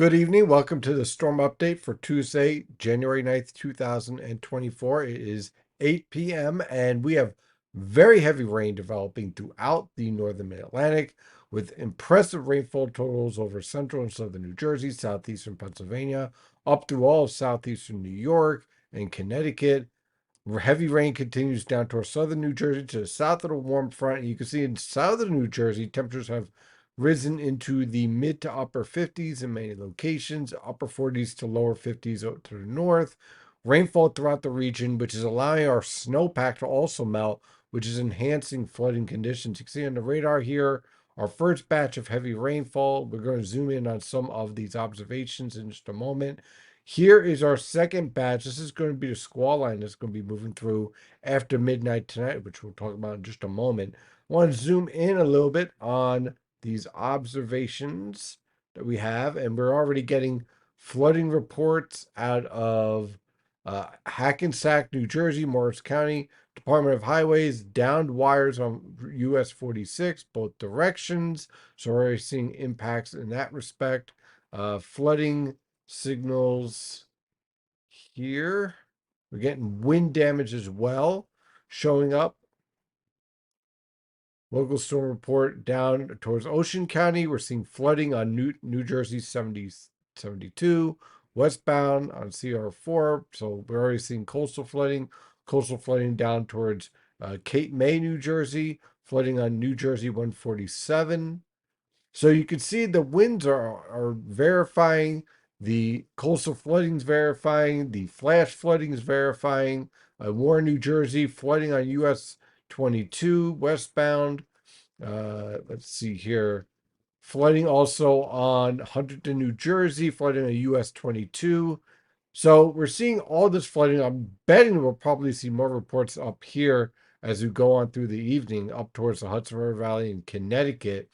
Good evening. Welcome to the storm update for Tuesday, January 9th, 2024. It is 8 p.m. and we have very heavy rain developing throughout the northern mid-Atlantic with impressive rainfall totals over central and southern New Jersey, southeastern Pennsylvania, up through all of southeastern New York and Connecticut. Heavy rain continues down towards southern New Jersey to the south of the warm front. You can see in southern New Jersey, temperatures have risen into the mid to upper 50s in many locations, upper 40s to lower 50s out to the north. Rainfall throughout the region, which is allowing our snowpack to also melt, which is enhancing flooding conditions. You can see on the radar here our first batch of heavy rainfall. We're going to zoom in on some of these observations in just a moment. Here is our second batch. This is going to be the squall line that's going to be moving through after midnight tonight, which we'll talk about in just a moment. I want to zoom in a little bit on these observations that we have, and we're already getting flooding reports out of Hackensack, New Jersey, Morris County, Department of Highways, downed wires on US 46, both directions. So we're already seeing impacts in that respect. Flooding signals here. We're getting wind damage as well showing up. Local storm report down towards Ocean County. We're seeing flooding on New Jersey 72, westbound on CR4. So we're already seeing coastal flooding down towards Cape May, New Jersey, flooding on New Jersey 147. So you can see the winds are verifying, the coastal flooding's verifying, the flash flooding is verifying. Warren, New Jersey, flooding on US 22 westbound. Let's see here. Flooding also on Huntington, New Jersey, flooding on US 22. So we're seeing all this flooding. I'm betting we'll probably see more reports up here as we go on through the evening up towards the Hudson River Valley in Connecticut.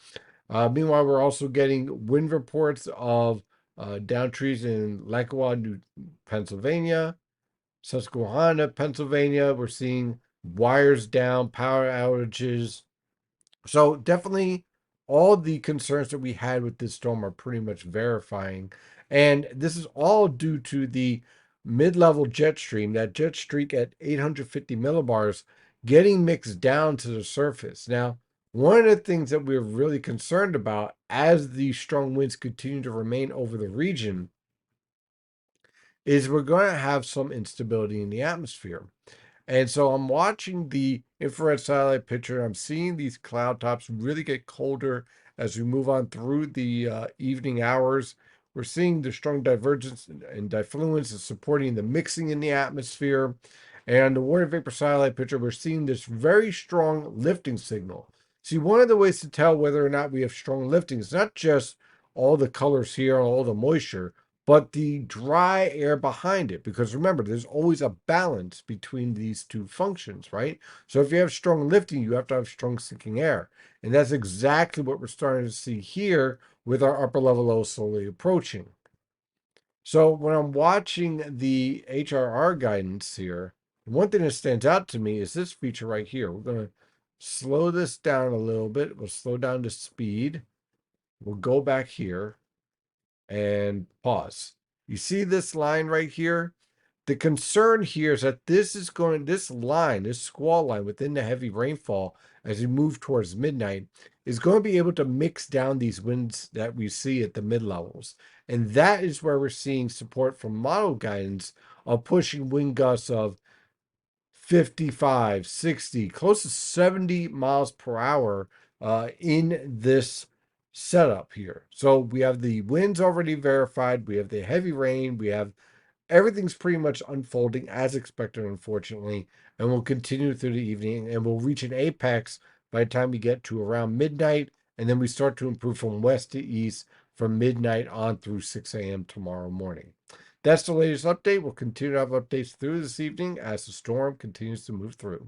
Meanwhile, we're also getting wind reports of down trees in Lackawanna, Pennsylvania, Susquehanna, Pennsylvania. We're seeing wires down, power outages. So definitely all the concerns that we had with this storm are pretty much verifying. And this is all due to the mid-level jet stream, that jet streak at 850 millibars getting mixed down to the surface. Now, one of the things that we're really concerned about as these strong winds continue to remain over the region is we're going to have some instability in the atmosphere. And so I'm watching the infrared satellite picture. I'm seeing these cloud tops really get colder as we move on through the evening hours. We're seeing the strong divergence and diffluence is supporting the mixing in the atmosphere. And the water vapor satellite picture, we're seeing this very strong lifting signal. See, one of the ways to tell whether or not we have strong lifting is not just all the colors here and all the moisture, but the dry air behind it. Because remember, there's always a balance between these two functions, right? So if you have strong lifting, you have to have strong sinking air. And that's exactly what we're starting to see here with our upper level low slowly approaching. So when I'm watching the HRR guidance here, one thing that stands out to me is this feature right here. We're going to slow this down a little bit. We'll slow down to speed. We'll go back here and pause. You see this line right here? The concern here is that this line, this squall line within the heavy rainfall as we move towards midnight is going to be able to mix down these winds that we see at the mid levels. And that is where we're seeing support from model guidance of pushing wind gusts of 55, 60, close to 70 miles per hour in this setup here. So we have the winds already verified, we have the heavy rain, we have everything's pretty much unfolding as expected, unfortunately, and we'll continue through the evening and we'll reach an apex by the time we get to around midnight, and then we start to improve from west to east from midnight on through 6 a.m. tomorrow morning. That's the latest update. We'll continue to have updates through this evening as the storm continues to move through.